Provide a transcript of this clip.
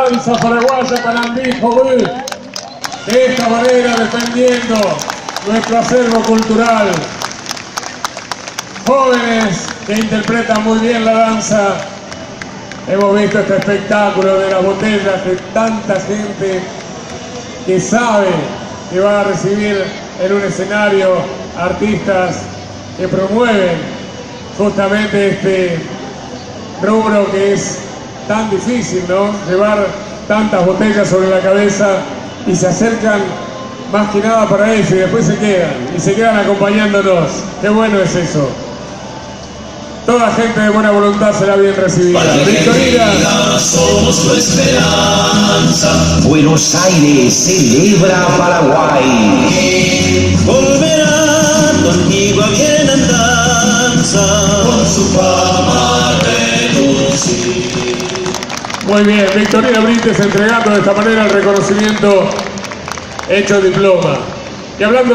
danza paraguaya Panambí Jobú, de esta manera defendiendo nuestro acervo cultural. Jóvenes que interpretan muy bien la danza. Hemos visto este espectáculo de las botellas de tanta gente que sabe que va a recibir en un escenario artistas que promueven justamente este rubro que es tan difícil, ¿no? Llevar tantas botellas sobre la cabeza y se acercan más que nada para eso y después se quedan acompañándonos. Qué bueno es eso. Toda gente de buena voluntad será bien recibida. Victorina. Somos tu esperanza. Buenos Aires celebra Paraguay. Volverá tu antigua bienandanza. Con su fama relucir. Muy bien, Victorina Brites entregando de esta manera el reconocimiento hecho diploma. Y hablando